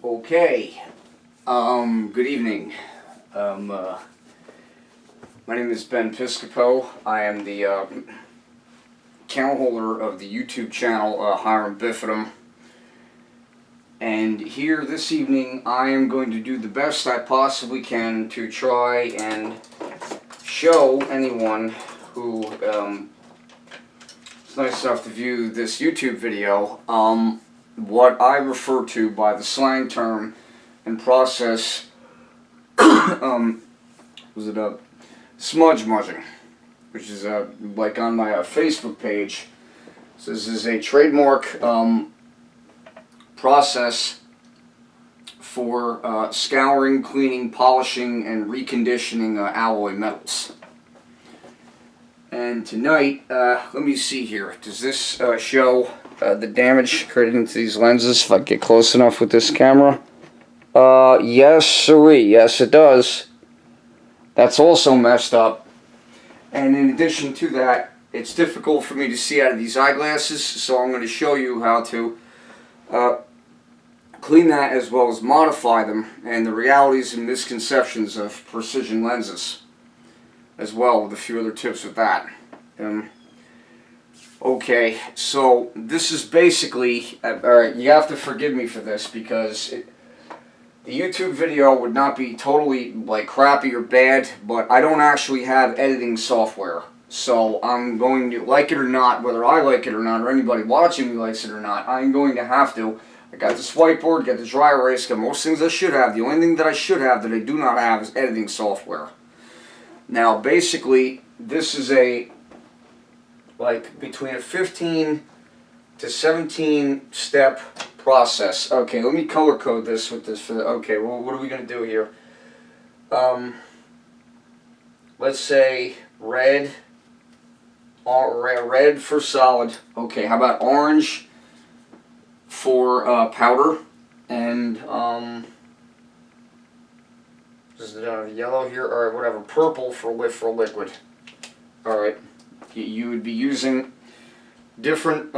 Okay, good evening. My name is Ben Piscopo. I am the account holder of the YouTube channel Hiram Bifidum. And here this evening I am going to do the best I possibly can to try and show anyone who is nice enough to view this YouTube video what I refer to by the slang term and process smudge mudging, which is like on my Facebook page. So this is a trademark process for scouring, cleaning, polishing, and reconditioning alloy metals. And tonight, let me see here. Does this show the damage created into these lenses if I get close enough with this camera? Yes, sirree. Yes, it does. That's also messed up. And in addition to that, it's difficult for me to see out of these eyeglasses, so I'm going to show you how to clean that as well as modify them and the realities and misconceptions of precision lenses as well, with a few other tips with that. Okay, so this is basically, alright, you have to forgive me for this because the YouTube video would not be totally like crappy or bad, but I don't actually have editing software. So I'm going to, like it or not, whether I like it or not, or anybody watching me likes it or not, I'm going to have to. I got this whiteboard, got the dry erase, got most things I should have. The only thing that I should have that I do not have is editing software. Now basically, this is like between a 15 to 17 step process. Okay, let me color code this with this. Okay, well, what are we going to do here? Let's say red for solid. Okay, how about orange for powder? And is it yellow here? All right, whatever. Purple for liquid. All right. You would be using different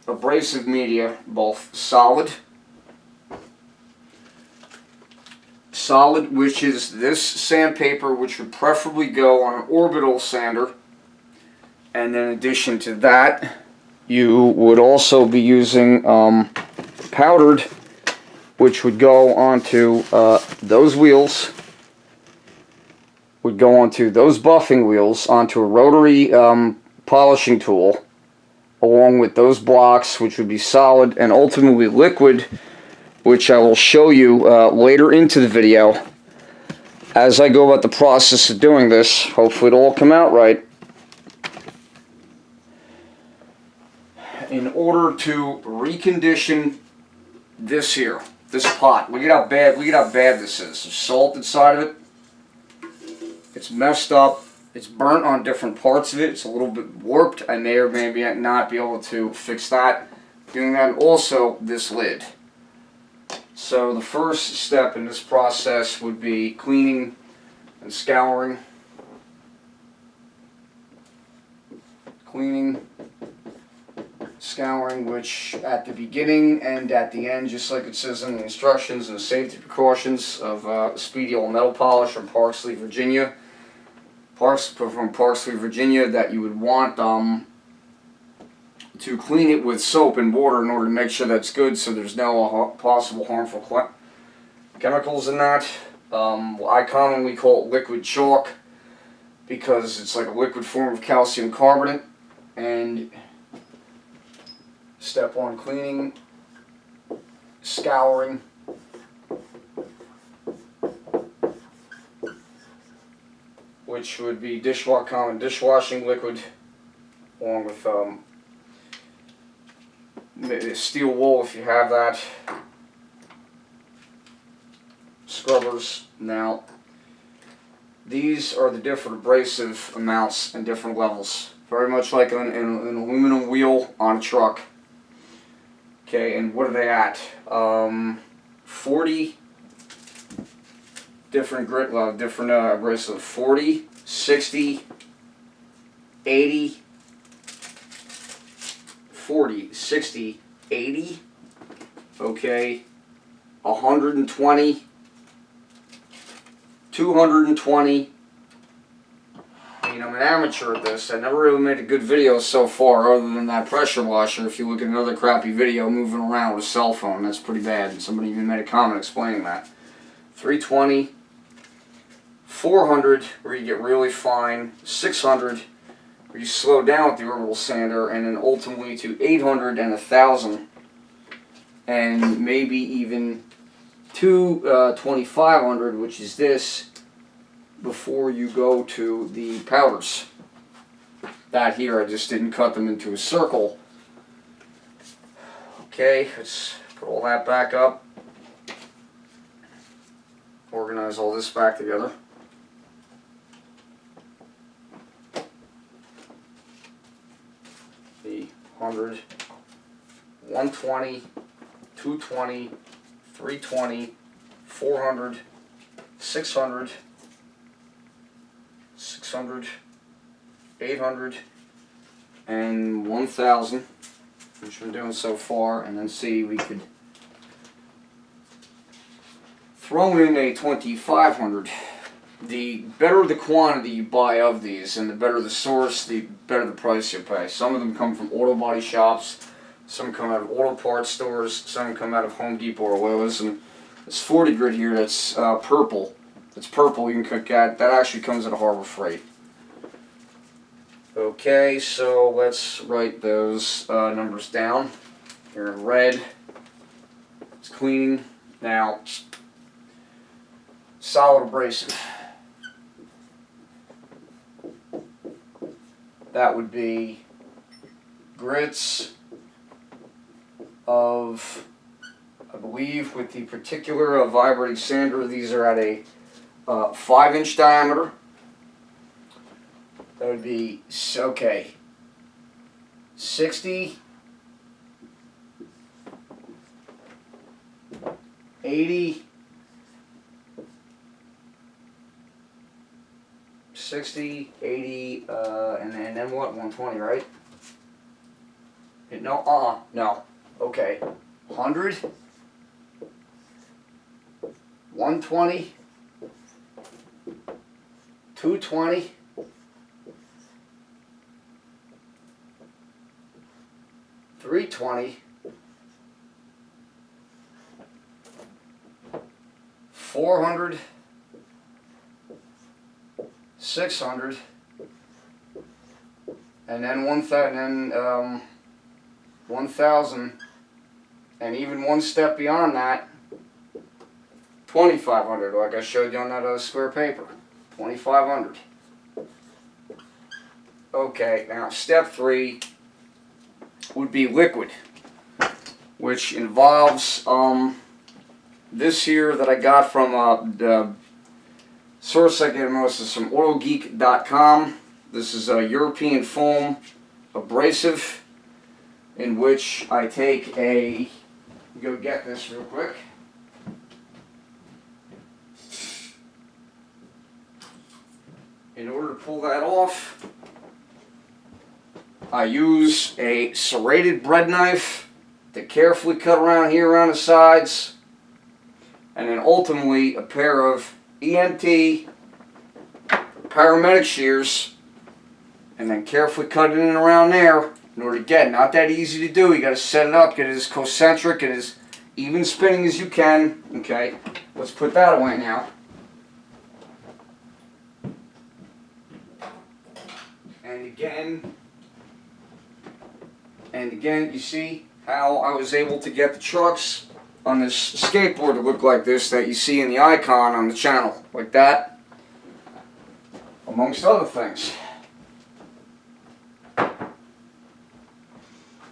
abrasive media, both solid, which is this sandpaper, which would preferably go on an orbital sander, and in addition to that, you would also be using powdered, which would go onto those wheels. Would go onto those buffing wheels, onto a rotary polishing tool, along with those blocks, which would be solid, and ultimately liquid, which I will show you later into the video as I go about the process of doing this. Hopefully it'll all come out right. In order to recondition this here, this pot, look at how bad this is. There's salt inside of it. It's messed up. It's burnt on different parts of it. It's a little bit warped. I may or may not be able to fix that. Doing that, also this lid. So the first step in this process would be cleaning and scouring. Cleaning, scouring, which at the beginning and at the end, just like it says in the instructions and safety precautions of Speedy Old Metal Polish from Parksley, Virginia. From Parksley, Virginia, that you would want to clean it with soap and water in order to make sure that's good, so there's no possible harmful chemicals in that. I commonly call it liquid chalk because it's like a liquid form of calcium carbonate. And step 1, cleaning, scouring. Which would be common dishwashing liquid, along with steel wool if you have that. Scrubbers. Now, these are the different abrasive amounts and different levels. Very much like an aluminum wheel on a truck. Okay, and what are they at? 40 different grit level, different abrasive. 40, 60, 80, 40, 60, 80, okay, 120, 220. I mean, I'm an amateur at this. I never really made a good video so far other than that pressure washer. If you look at another crappy video moving around with a cell phone, that's pretty bad. And somebody even made a comment explaining that. 320, 400, where you get really fine, 600, where you slow down with the orbital sander, and then ultimately to 800 and 1000, and maybe even to 2500, which is this, before you go to the powders. That here, I just didn't cut them into a circle. Okay, let's put all that back up. Organize all this back together. The 100, 120, 220, 320, 400, 600, 600, 800, and 1000, which we're doing so far, and then see we could throw in a 2500. The better the quantity you buy of these, and the better the source, the better the price you pay. Some of them come from auto body shops, some come out of auto parts stores, some come out of Home Depot or Lowe's, and this 40 grit here that's purple. That's purple you can cook at. That actually comes at a Harbor Freight. Okay, so let's write those numbers down. Here in red. It's cleaning. Now, solid abrasive. That would be grits of, I believe, with the particular vibrating sander, these are at a 5-inch diameter. That would be, okay, 60, 80, 60, 80, and then what? 120, right? No, no. Okay. 100, 120, 220, 320, 400, 600, and then 1,000, and even one step beyond that, 2,500, like I showed you on that square paper. 2,500. Okay, now step 3 would be liquid, which involves this here that I got from the source I get most is from autogeek.com. This is a European foam abrasive, in which I take a, go get this real quick. In order to pull that off, I use a serrated bread knife to carefully cut around here around the sides, and then ultimately a pair of EMT paramedic shears, and then carefully cut it in around there. In order to get, not that easy to do, you got to set it up, get it as concentric and as even spinning as you can. Okay, let's put that away now. And again, you see how I was able to get the trucks on this skateboard to look like this that you see in the icon on the channel, like that, amongst other things. Going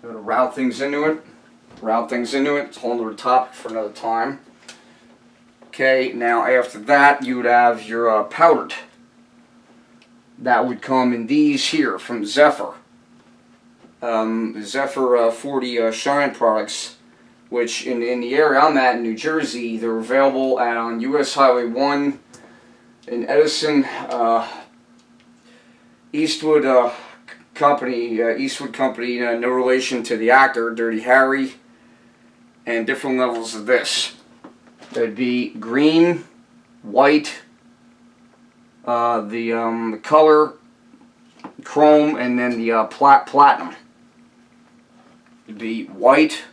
to route things into it. It's a whole other topic for another time. Okay, now after that, you would have your powdered. That would come in these here from Zephyr. Zephyr 40 Shine products, which in the area I'm at in New Jersey, they're available on US Highway 1 in Edison, Eastwood Company, no relation to the actor Dirty Harry, and different levels of this. There'd be green, white, the color, chrome, and then the platinum. It'd be white,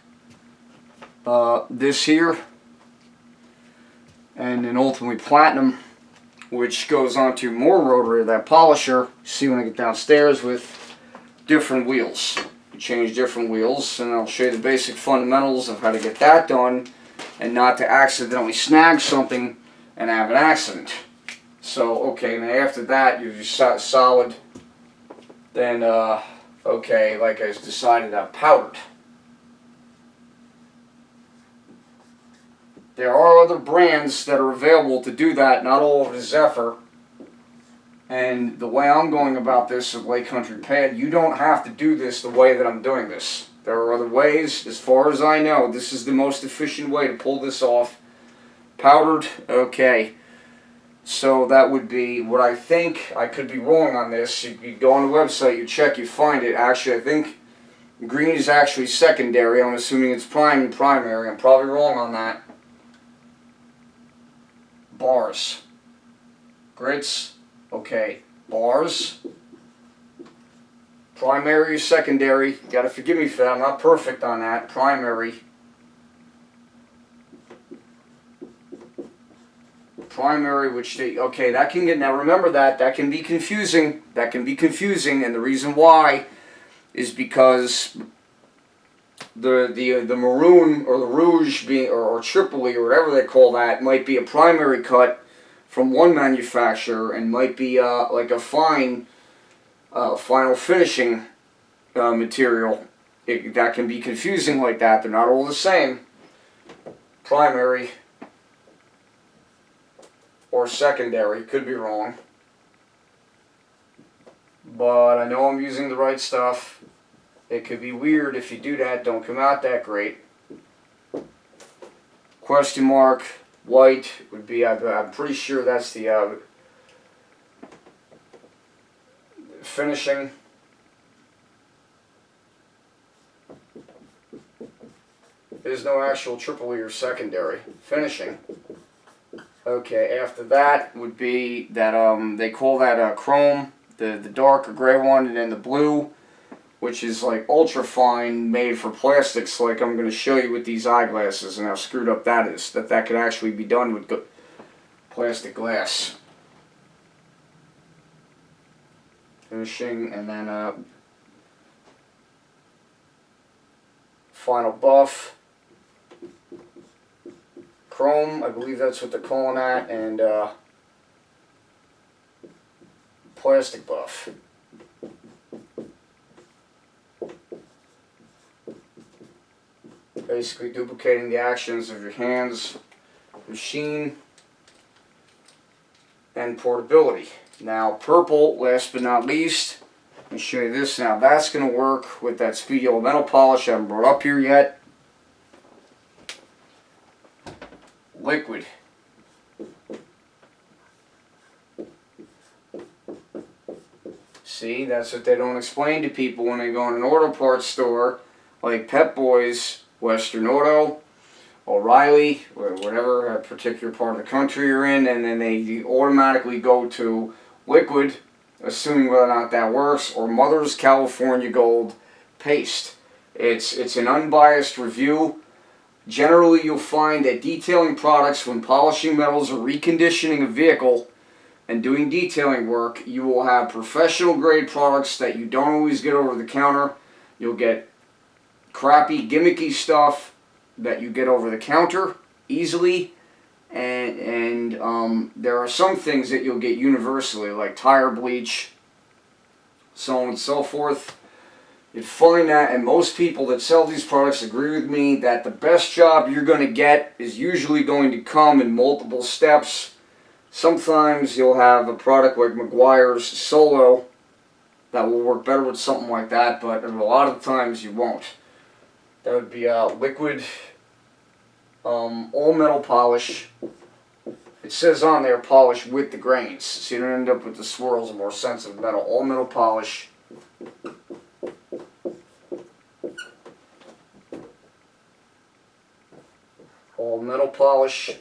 this here, and then ultimately platinum, which goes on to more rotary of that polisher. See when I get downstairs with different wheels. You change different wheels, and I'll show you the basic fundamentals of how to get that done and not to accidentally snag something and have an accident. So, okay, and after that, you're just solid. Then, okay, like I decided, powdered. There are other brands that are available to do that, not all of it is Zephyr. And the way I'm going about this at Lake Country Pad, you don't have to do this the way that I'm doing this. There are other ways. As far as I know, this is the most efficient way to pull this off. Powdered, okay. So that would be what I think. I could be wrong on this. You go on the website, you check, you find it. Actually, I think green is actually secondary. I'm assuming it's prime and primary. I'm probably wrong on that. Bars. Grits, okay. Bars. Primary, secondary. You gotta forgive me for that. I'm not perfect on that. Primary. Primary, which they, okay, that can get, now remember that can be confusing. That can be confusing, and the reason why is because the maroon or the rouge being, or Tripoli or whatever they call that, might be a primary cut from one manufacturer and might be like a fine final finishing material. That can be confusing like that. They're not all the same. Primary or secondary, could be wrong. But I know I'm using the right stuff. It could be weird if you do that, don't come out that great. Question mark, white would be, I'm pretty sure that's the finishing. There's no actual Tripoli or secondary. Finishing. Okay, after that would be that, they call that chrome, the darker gray one, and then the blue, which is like ultra fine, made for plastics, like I'm going to show you with these eyeglasses and how screwed up that is, that could actually be done with plastic glass. Finishing, and then final buff. Chrome, I believe that's what they're calling that, and plastic buff. Basically duplicating the actions of your hands, machine, and portability. Now purple, last but not least, let me show you this now. That's going to work with that speedy elemental polish I haven't brought up here yet. Liquid. See, that's what they don't explain to people when they go in an auto parts store like Pep Boys, Western Auto, O'Reilly, or whatever particular part of the country you're in, and then they automatically go to liquid, assuming whether or not that works, or Mother's California Gold paste. It's an unbiased review. Generally, you'll find that detailing products, when polishing metals or reconditioning a vehicle and doing detailing work, you will have professional grade products that you don't always get over the counter. You'll get crappy, gimmicky stuff that you get over the counter easily, and there are some things that you'll get universally, like tire bleach, so on and so forth. You'd find that, and most people that sell these products agree with me, that the best job you're going to get is usually going to come in multiple steps. Sometimes you'll have a product like Meguiar's Solo that will work better with something like that, but a lot of times you won't. That would be liquid, all metal polish. It says on there polish with the grains, so you don't end up with the swirls of more sensitive metal. All metal polish. All metal polish.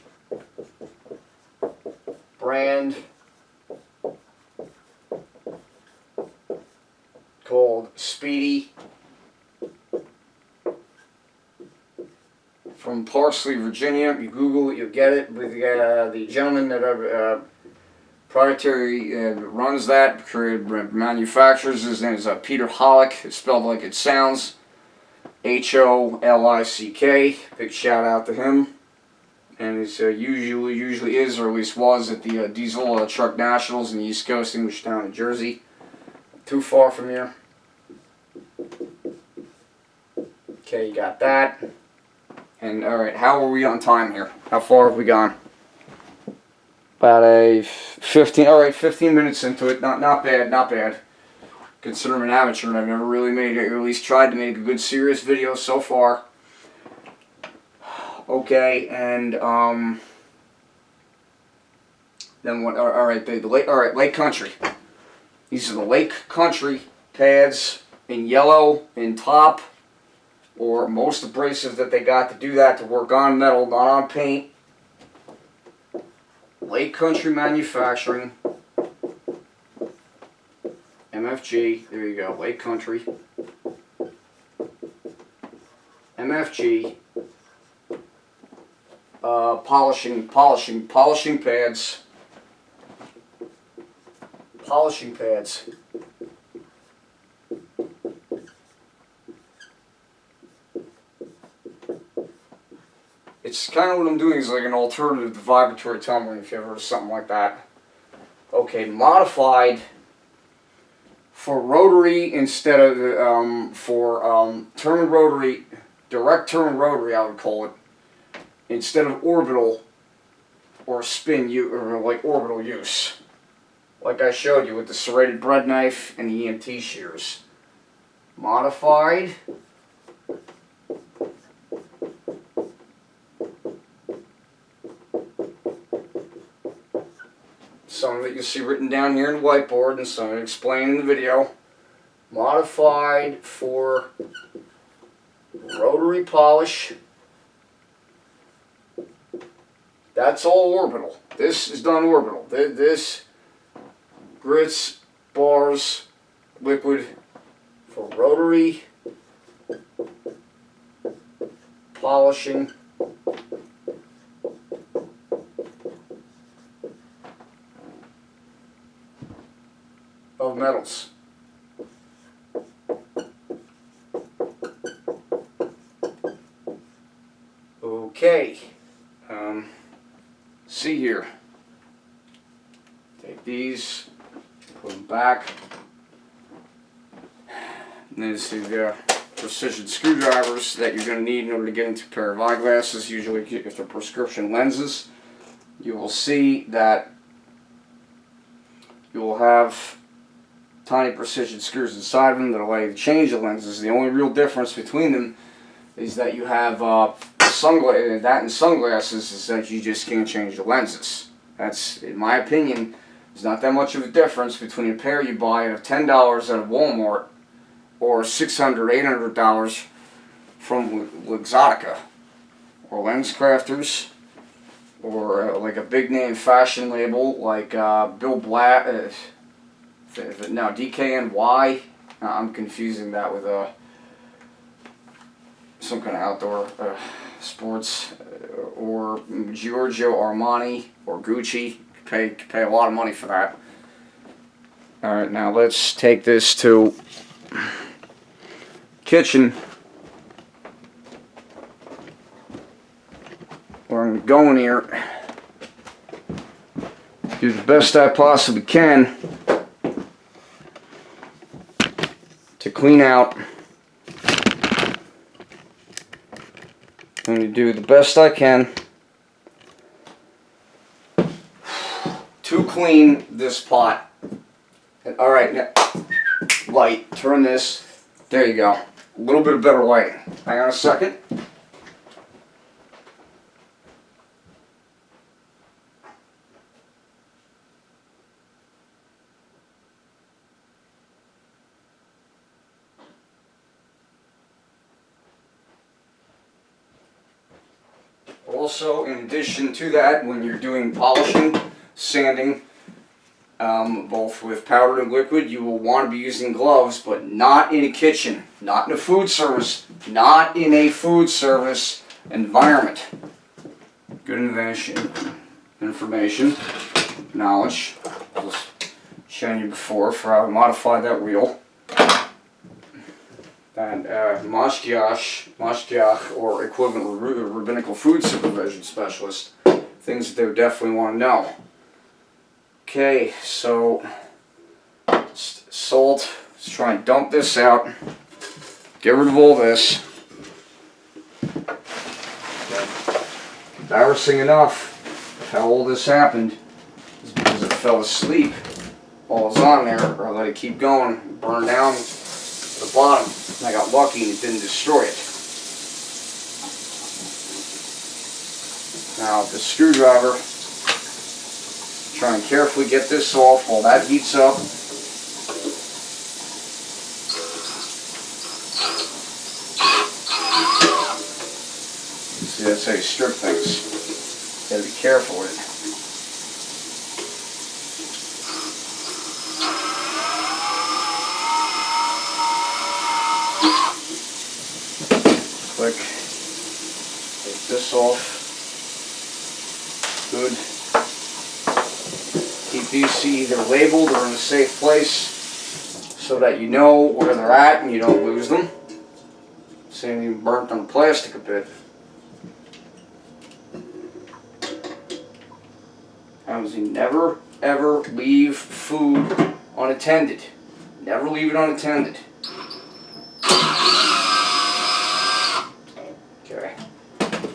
brand called Speedy from Parsley, Virginia. You Google it, you'll get it. With the gentleman that proprietary runs that, manufactures, his name is Peter Holick. It's spelled like it sounds, Holick. Big shout out to him. And it's usually is, or at least was, at the Diesel Truck Nationals in the East Coast, Englishtown, New Jersey. Too far from here. Okay, you got that. And alright, how are we on time here? How far have we gone? About a 15 minutes into it. Not bad. Consider I'm an amateur and I've never really made it, or at least tried to make a good serious video so far. Okay, and then what? All right, Lake Country. These are the Lake Country pads in yellow in top, or most abrasives that they got to do that, to work on metal, not on paint. Lake Country Manufacturing, MFG. There you go, Lake Country, MFG. Polishing pads. Polishing pads. It's kind of what I'm doing is like an alternative to vibratory tumbling, if you ever heard of something like that. Okay, modified for rotary instead of turn rotary, direct turn rotary, I would call it, instead of orbital or spin or like orbital use, like I showed you with the serrated bread knife and the EMT shears. Modified some of it you see written down here in the whiteboard, and some of it explained in the video. Modified for rotary polish. That's all orbital. This is done orbital. This grits, bars, liquid for rotary polishing. Of metals. Okay. See here. Take these, put them back. And there's the precision screwdrivers that you're going to need in order to get into a pair of eyeglasses. Usually if they're prescription lenses, you will see that you will have tiny precision screws inside of them that allow you to change the lenses. The only real difference between them is that you have that and sunglasses is that you just can't change the lenses. That's, in my opinion, there's not that much of a difference between a pair you buy at $10 at Walmart or $600, $800 from Luxottica or Lens Crafters, or like a big name fashion label like Bill Black. No, DKNY. I'm confusing that with some kind of outdoor sports, or Giorgio Armani or Gucci. Pay a lot of money for that. All right, now let's take this to kitchen, where I'm going here. Do the best I possibly can to clean out. I'm going to do the best I can to clean this pot. And, alright, now, light, turn this. There you go. A little bit of better light. Hang on a second. Also, in addition to that, when you're doing polishing, sanding, both with powdered and liquid, you will want to be using gloves, but not in a kitchen, not in a food service, not in a food service environment. Good information, knowledge. Just shown you before for how I modified that wheel. And mashgiach, or equivalent rabbinical food supervision specialist, things that they would definitely want to know. Okay, so salt. Let's try and dump this out. Get rid of all this. Embarrassing enough how all this happened is because I fell asleep while I was on there, or I let it keep going, burn down to the bottom, and I got lucky and it didn't destroy it. Now the screwdriver, try and carefully get this off while that heats up. See, that's how you strip things. Gotta be careful with it. Click. Take this off. Good. Keep these either labeled or in a safe place so that you know where they're at and you don't lose them. Same thing, burnt on the plastic a bit. You never ever leave food unattended. Never leave it unattended. Okay.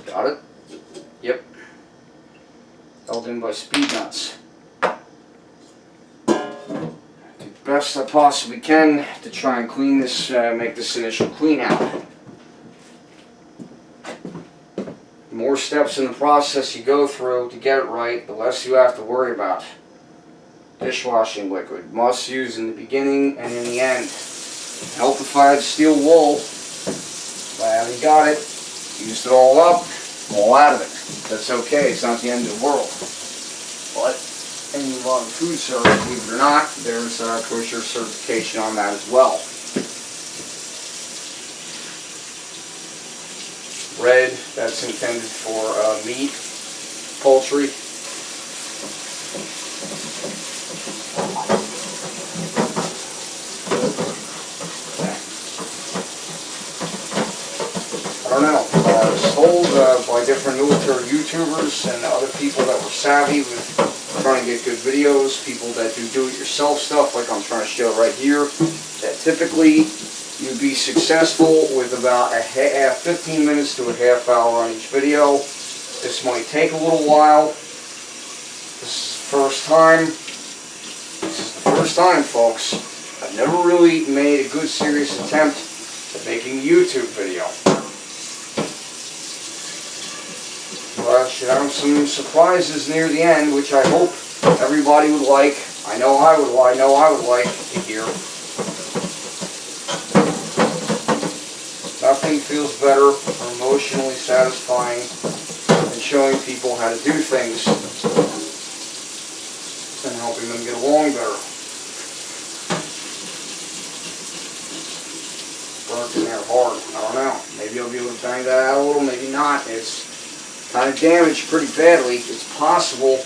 Got it? Yep. Held in by speed nuts. Do the best I possibly can to try and clean this, make this initial clean out. The more steps in the process you go through to get it right, the less you have to worry about. Dishwashing liquid, must use in the beginning and in the end. Healthified steel wool, I already got it, used it all up, all out of it. That's okay, it's not the end of the world. But, and you run food service, believe it or not, there's kosher certification on that as well. Red, that's intended for meat, poultry. I don't know, I was told by different military YouTubers and other people that were savvy with trying to get good videos, people that do do-it-yourself stuff like I'm trying to show right here, that typically you'd be successful with about 15 minutes to a half hour on each video. This might take a little while. This is the first time. This is the first time, folks. I've never really made a good serious attempt at making a YouTube video. But I should have some surprises near the end, which I hope everybody would like. I know I would like to hear. Nothing feels better or emotionally satisfying than showing people how to do things and helping them get along better. Burnt in there hard. I don't know. Maybe I'll be able to bang that out a little, maybe not. It's kind of damaged pretty badly. It's possible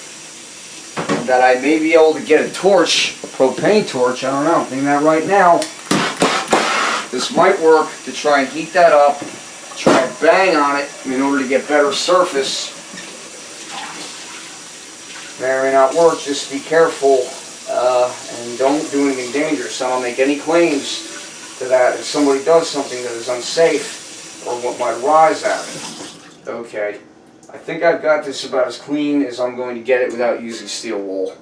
that I may be able to get a torch, a propane torch, I don't know, I'm thinking that right now. This might work to try and heat that up, try and bang on it in order to get better surface. May or may not work, just be careful and don't do anything dangerous. I don't make any claims to that if somebody does something that is unsafe or what might arise out of it. Okay, I think I've got this about as clean as I'm going to get it without using steel wool.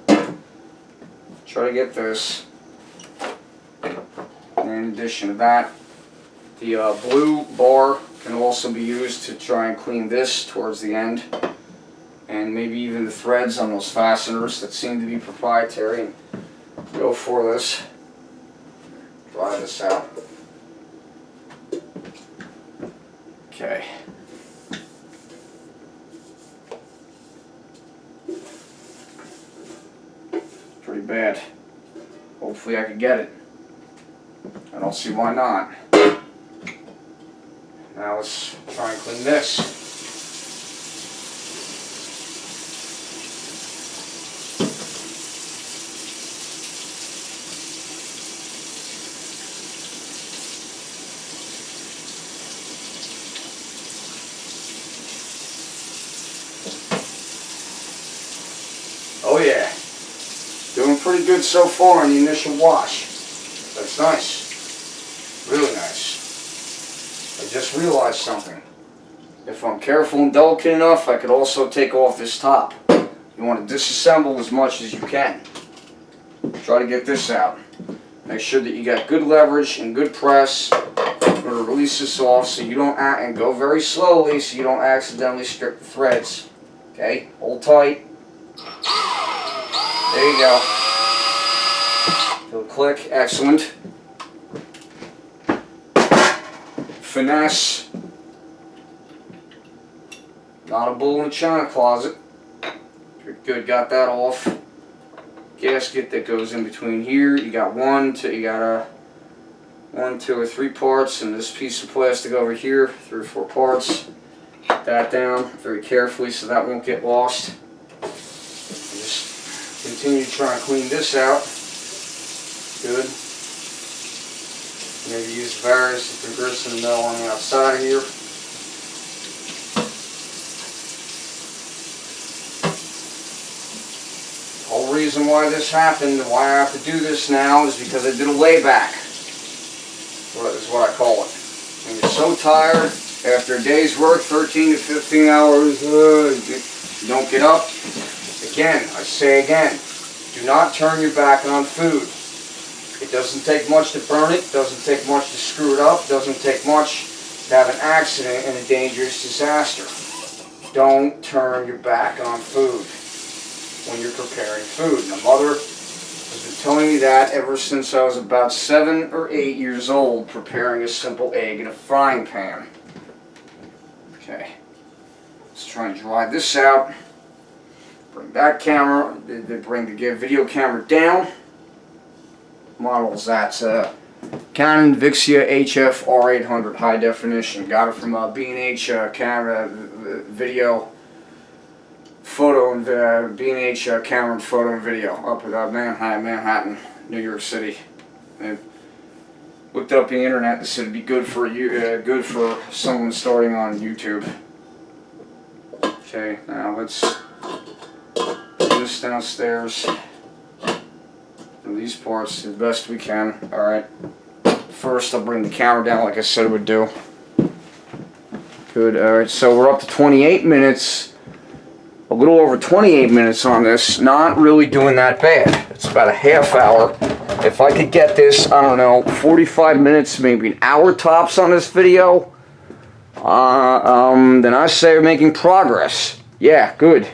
Try to get this. And in addition to that, the blue bar can also be used to try and clean this towards the end. And maybe even the threads on those fasteners that seem to be proprietary. And go for this. Dry this out. Okay. bad. Hopefully I can get it. I don't see why not. Now let's try and clean this. Oh yeah, doing pretty good so far on the initial wash. That's nice, really nice. I just realized something. If I'm careful and delicate enough, I could also take off this top. You want to disassemble as much as you can. Try to get this out. Make sure that you got good leverage and good press in order to release this off so you don't, and go very slowly so you don't accidentally strip the threads. Okay, hold tight. There you go. Feel the click, excellent. Finesse. Not a bull in a china closet. Good, got that off. Gasket that goes in between here. You got one, two, or three parts, and this piece of plastic over here, 3 or 4 parts. Put that down very carefully so that won't get lost. And just continue to try and clean this out. Good. Maybe use various different grits in the metal on the outside of here. The whole reason why this happened and why I have to do this now is because I did a layback. Is what I call it. When you're so tired after a day's work, 13 to 15 hours, you don't get up. Again, I say again, do not turn your back on food. It doesn't take much to burn it, doesn't take much to screw it up, doesn't take much to have an accident and a dangerous disaster. Don't turn your back on food when you're preparing food. My mother has been telling me that ever since I was about 7 or 8 years old, preparing a simple egg in a frying pan. Okay, let's try and dry this out. Bring that camera, bring the video camera down. Models that's Canon VIXIA HF R800 high definition. Got it from B&H camera video photo and B&H camera and photo and video up at Manhattan, New York City. And looked up the internet and said it'd be good for you, good for someone starting on YouTube. Okay, now let's put this downstairs. These parts the best we can. Alright. First I'll bring the camera down like I said I would do. Good. Alright, so we're up to 28 minutes. A little over 28 minutes on this. Not really doing that bad. It's about a half hour. If I could get this, I don't know, 45 minutes, maybe an hour tops on this video, then I say we're making progress. Yeah, good.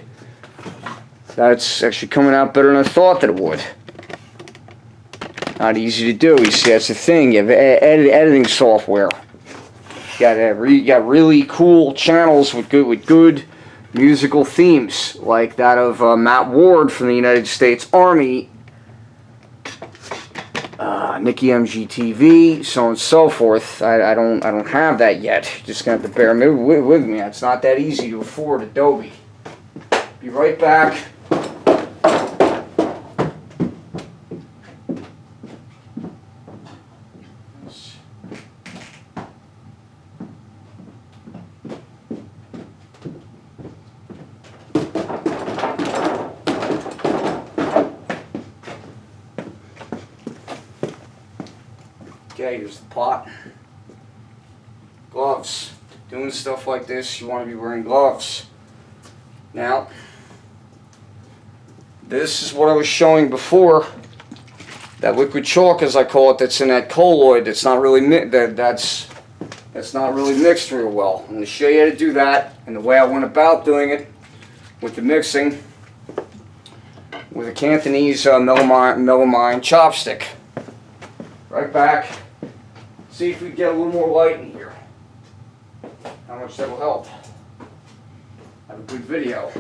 That's actually coming out better than I thought that it would. Not easy to do. You see, that's the thing. You have editing software. You got really cool channels with good musical themes, like that of Matt Ward from the United States Army, Nikki MGTV, so on and so forth. I don't have that yet. Just gonna have to bear with me. It's not that easy to afford Adobe. Be right back. Okay, here's the pot. Gloves. Doing stuff like this, you want to be wearing gloves. Now, this is what I was showing before. That liquid chalk, as I call it, that's in that colloid. That's not really that's not really mixed real well. I'm going to show you how to do that, and the way I went about doing it with the mixing with a Cantonese melamine chopstick. Right back. See if we get a little more light in here. How much that will help. Have a good video.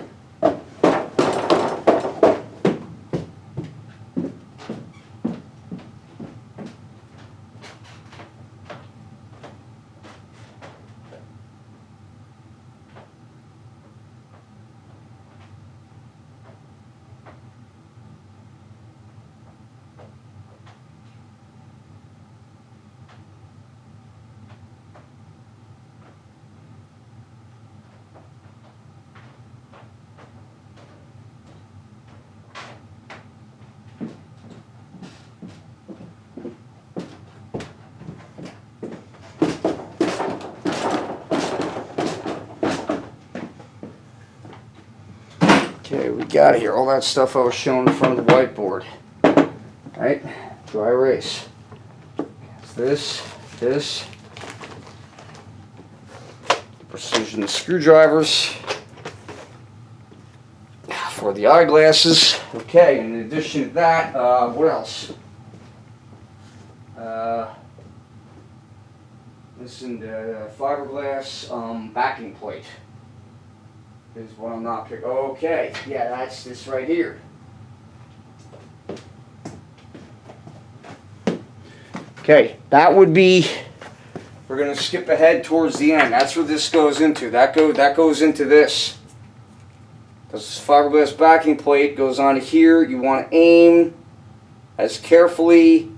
Okay, we got here all that stuff I was showing in front of the whiteboard. Right? Dry erase. This. Precision screwdrivers for the eyeglasses. Okay, in addition to that, what else? This is the fiberglass backing plate is what I'm not picking. Okay, yeah, that's this right here. Okay, that would be. We're going to skip ahead towards the end. That's where this goes into. That goes into this. This fiberglass backing plate goes on here. You want to aim as carefully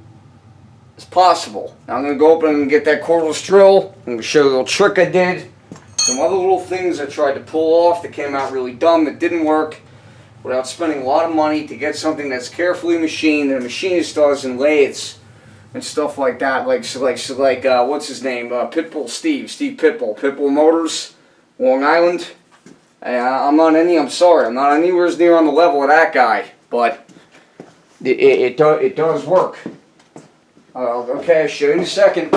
as possible. Now I'm going to go up and get that cordless drill. I'm going to show you a little trick I did. Some other little things I tried to pull off that came out really dumb, that didn't work, without spending a lot of money to get something that's carefully machined that a machinist does in lathes and stuff like that. Like what's his name? Pitbull Steve Pitbull Motors, Long Island. I'm sorry, I'm not anywhere near on the level of that guy, but it does work. Okay, I'll show you in a second.